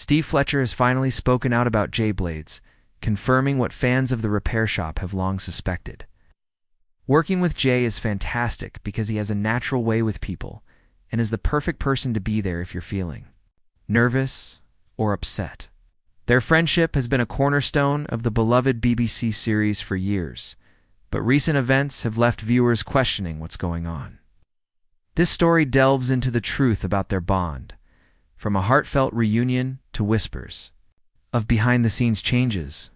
Steve Fletcher has finally spoken out about Jay Blades, confirming what fans of the repair shop have long suspected. Working with Jay is fantastic because he has a natural way with people and is the perfect person to be there if you're feeling nervous or upset. Their friendship has been a cornerstone of the beloved BBC series for years, but recent events have left viewers questioning what's going on. This story delves into the truth about their bond, from a heartfelt reunion to whispers of behind-the-scenes changes.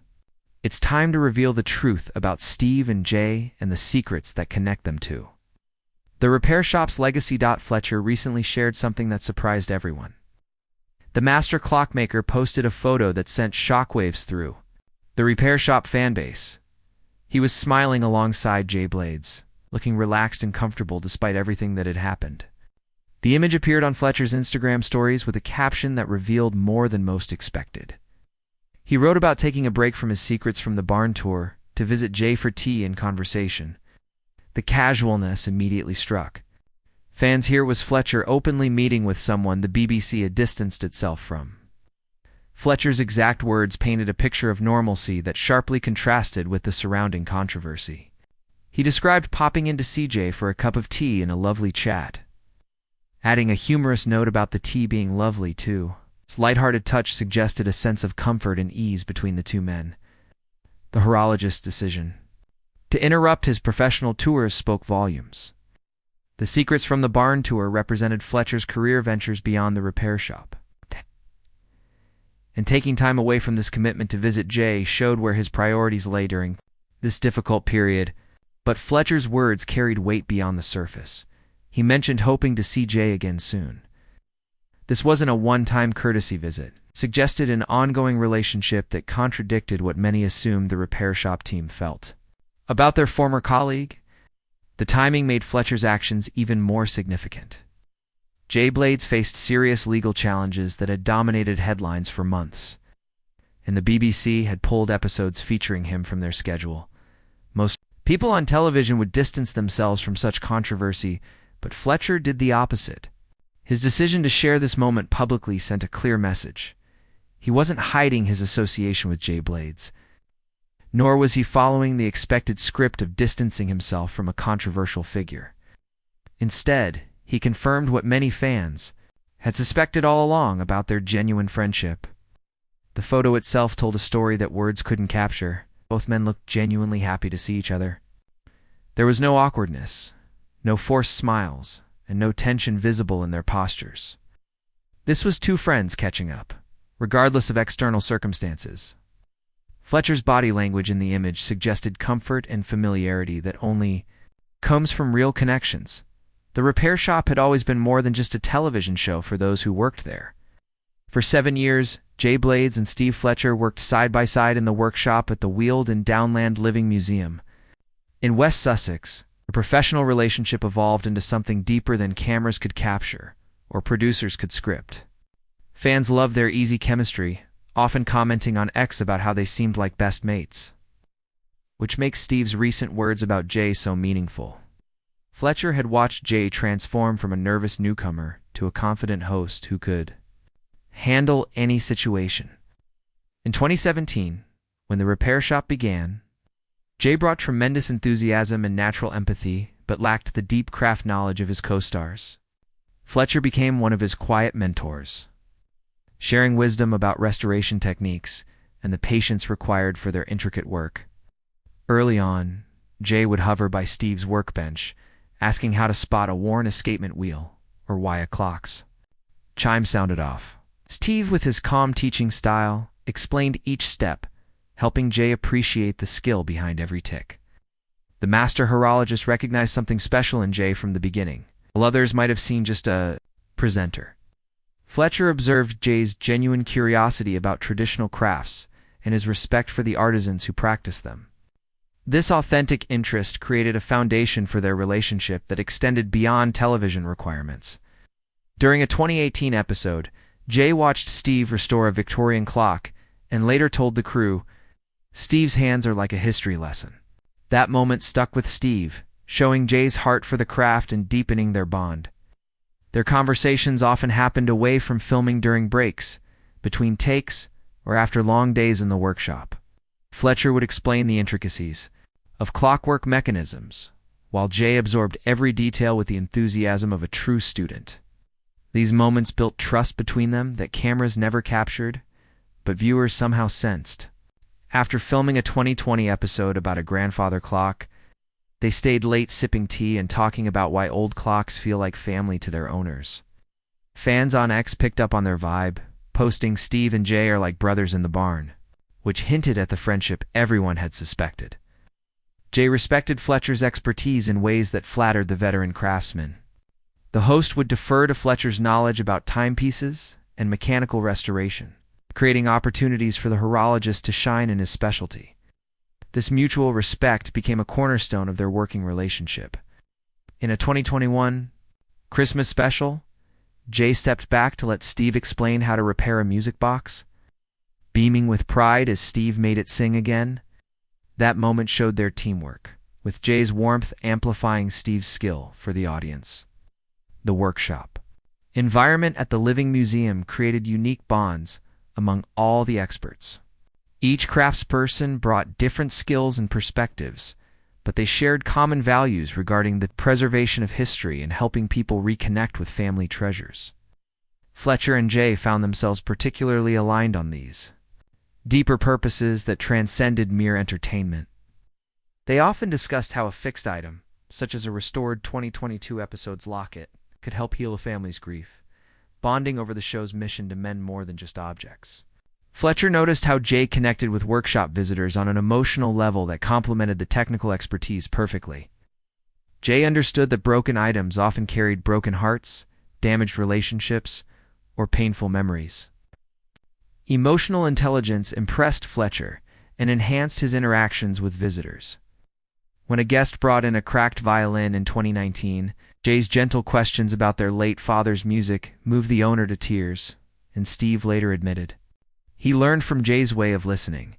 It's time to reveal the truth about Steve and Jay and the secrets that connect them two. The repair shop's legacy. Fletcher recently shared something that surprised everyone. The master clockmaker posted a photo that sent shockwaves through the repair shop fanbase. He was smiling alongside Jay Blades, looking relaxed and comfortable despite everything that had happened. The image appeared on Fletcher's Instagram stories with a caption that revealed more than most expected. He wrote about taking a break from his secrets from the barn tour to visit Jay for tea and conversation. The casualness immediately struck fans. Here was Fletcher openly meeting with someone the BBC had distanced itself from. Fletcher's exact words painted a picture of normalcy that sharply contrasted with the surrounding controversy. He described popping in to see Jay for a cup of tea and a lovely chat, adding a humorous note about the tea being lovely too. Its lighthearted touch suggested a sense of comfort and ease between the two men. The horologist's decision to interrupt his professional tours spoke volumes. The secrets from the barn tour represented Fletcher's career ventures beyond the repair shop. And taking time away from this commitment to visit Jay showed where his priorities lay during this difficult period. But Fletcher's words carried weight beyond the surface. He mentioned hoping to see Jay again soon. This wasn't a one-time courtesy visit. It suggested an ongoing relationship that contradicted what many assumed the repair shop team felt about their former colleague. The timing made Fletcher's actions even more significant. Jay Blades faced serious legal challenges that had dominated headlines for months, and the BBC had pulled episodes featuring him from their schedule. Most people on television would distance themselves from such controversy, but Fletcher did the opposite. His decision to share this moment publicly sent a clear message. He wasn't hiding his association with Jay Blades, nor was he following the expected script of distancing himself from a controversial figure. Instead, he confirmed what many fans had suspected all along about their genuine friendship. The photo itself told a story that words couldn't capture. Both men looked genuinely happy to see each other. There was no awkwardness, no forced smiles, and no tension visible in their postures. This was two friends catching up, regardless of external circumstances. Fletcher's body language in the image suggested comfort and familiarity that only comes from real connections. The repair shop had always been more than just a television show for those who worked there. For 7 years, Jay Blades and Steve Fletcher worked side by side in the workshop at the Weald and Downland Living Museum. In West Sussex, a professional relationship evolved into something deeper than cameras could capture or producers could script. Fans loved their easy chemistry, often commenting on X about how they seemed like best mates, which makes Steve's recent words about Jay so meaningful. Fletcher had watched Jay transform from a nervous newcomer to a confident host who could handle any situation. In 2017, when the repair shop began, Jay brought tremendous enthusiasm and natural empathy, but lacked the deep craft knowledge of his co-stars. Fletcher became one of his quiet mentors, sharing wisdom about restoration techniques and the patience required for their intricate work. Early on, Jay would hover by Steve's workbench, asking how to spot a worn escapement wheel or why a clock's chime sounded off. Steve, with his calm teaching style, explained each step, helping Jay appreciate the skill behind every tick. The master horologist recognized something special in Jay from the beginning, while others might have seen just a presenter. Fletcher observed Jay's genuine curiosity about traditional crafts and his respect for the artisans who practice them. This authentic interest created a foundation for their relationship that extended beyond television requirements. During a 2018 episode, Jay watched Steve restore a Victorian clock and later told the crew, "Steve's hands are like a history lesson." That moment stuck with Steve, showing Jay's heart for the craft and deepening their bond. Their conversations often happened away from filming during breaks, between takes, or after long days in the workshop. Fletcher would explain the intricacies of clockwork mechanisms, while Jay absorbed every detail with the enthusiasm of a true student. These moments built trust between them that cameras never captured, but viewers somehow sensed. After filming a 2020 episode about a grandfather clock, they stayed late sipping tea and talking about why old clocks feel like family to their owners. Fans on X picked up on their vibe, posting "Steve and Jay are like brothers in the barn," which hinted at the friendship everyone had suspected. Jay respected Fletcher's expertise in ways that flattered the veteran craftsman. The host would defer to Fletcher's knowledge about timepieces and mechanical restoration, creating opportunities for the horologist to shine in his specialty. This mutual respect became a cornerstone of their working relationship. In a 2021 Christmas special, Jay stepped back to let Steve explain how to repair a music box. Beaming with pride as Steve made it sing again, that moment showed their teamwork, with Jay's warmth amplifying Steve's skill for the audience. The workshop environment at the Living Museum created unique bonds among all the experts. Each craftsperson brought different skills and perspectives, but they shared common values regarding the preservation of history and helping people reconnect with family treasures. Fletcher and Jay found themselves particularly aligned on these deeper purposes that transcended mere entertainment. They often discussed how a fixed item, such as a restored 2022 episode's locket, could help heal a family's grief, bonding over the show's mission to mend more than just objects. Fletcher noticed how Jay connected with workshop visitors on an emotional level that complemented the technical expertise perfectly. Jay understood that broken items often carried broken hearts, damaged relationships, or painful memories. Emotional intelligence impressed Fletcher and enhanced his interactions with visitors. When a guest brought in a cracked violin in 2019, Jay's gentle questions about their late father's music moved the owner to tears, and Steve later admitted he learned from Jay's way of listening.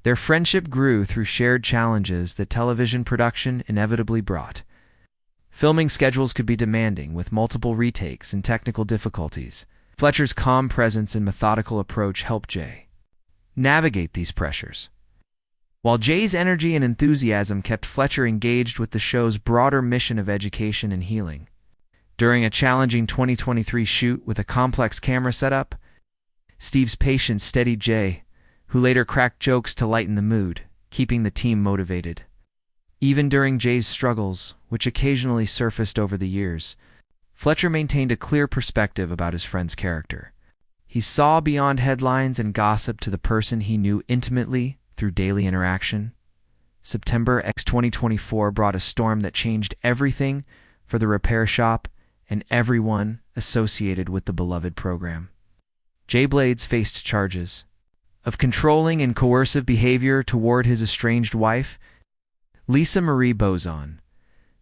Their friendship grew through shared challenges that television production inevitably brought. Filming schedules could be demanding, with multiple retakes and technical difficulties. Fletcher's calm presence and methodical approach helped Jay navigate these pressures, while Jay's energy and enthusiasm kept Fletcher engaged with the show's broader mission of education and healing. During a challenging 2023 shoot with a complex camera setup, Steve's patience steadied Jay, who later cracked jokes to lighten the mood, keeping the team motivated. Even during Jay's struggles, which occasionally surfaced over the years, Fletcher maintained a clear perspective about his friend's character. He saw beyond headlines and gossip to the person he knew intimately through daily interaction. September 2024 brought a storm that changed everything for the repair shop and everyone associated with the beloved program. Jay Blades faced charges of controlling and coercive behavior toward his estranged wife, Lisa Marie Bozon.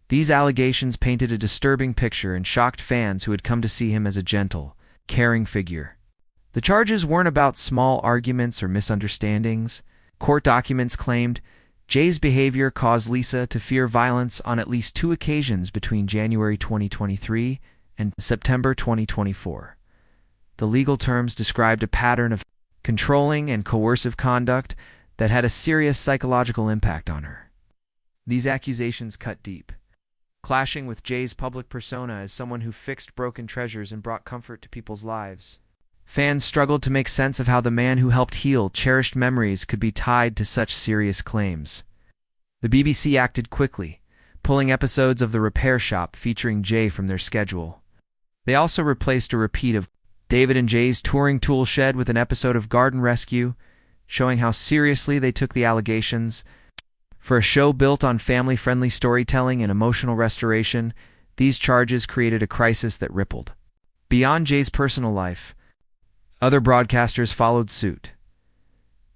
These allegations painted a disturbing picture and shocked fans who had come to see him as a gentle, caring figure. The charges weren't about small arguments or misunderstandings. Court documents claimed Jay's behavior caused Lisa to fear violence on at least 2 occasions between January 2023 and September 2024. The legal terms described a pattern of controlling and coercive conduct that had a serious psychological impact on her. These accusations cut deep, clashing with Jay's public persona as someone who fixed broken treasures and brought comfort to people's lives. Fans struggled to make sense of how the man who helped heal cherished memories could be tied to such serious claims. The BBC acted quickly, pulling episodes of The Repair Shop featuring Jay from their schedule. They also replaced a repeat of David and Jay's touring tool shed with an episode of Garden Rescue, showing how seriously they took the allegations. For a show built on family-friendly storytelling and emotional restoration, these charges created a crisis that rippled beyond Jay's personal life. Other broadcasters followed suit.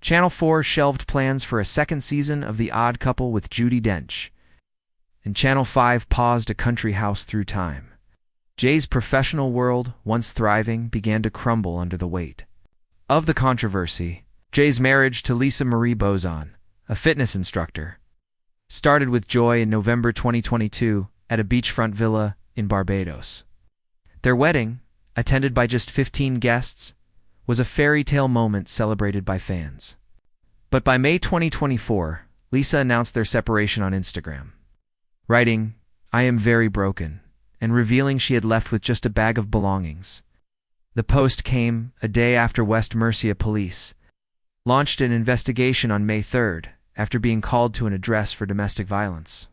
Channel 4 shelved plans for a second season of The Odd Couple with Judi Dench, and Channel 5 paused A Country House Through Time. Jay's professional world, once thriving, began to crumble under the weight of the controversy. Jay's marriage to Lisa Marie Bozon, a fitness instructor, started with joy in November 2022 at a beachfront villa in Barbados. Their wedding, attended by just 15 guests, was a fairy tale moment celebrated by fans. But by May 2024, Lisa announced their separation on Instagram, writing, "I am very broken," and revealing she had left with just a bag of belongings. The post came a day after West Mercia police launched an investigation on May 3rd after being called to an address for domestic violence.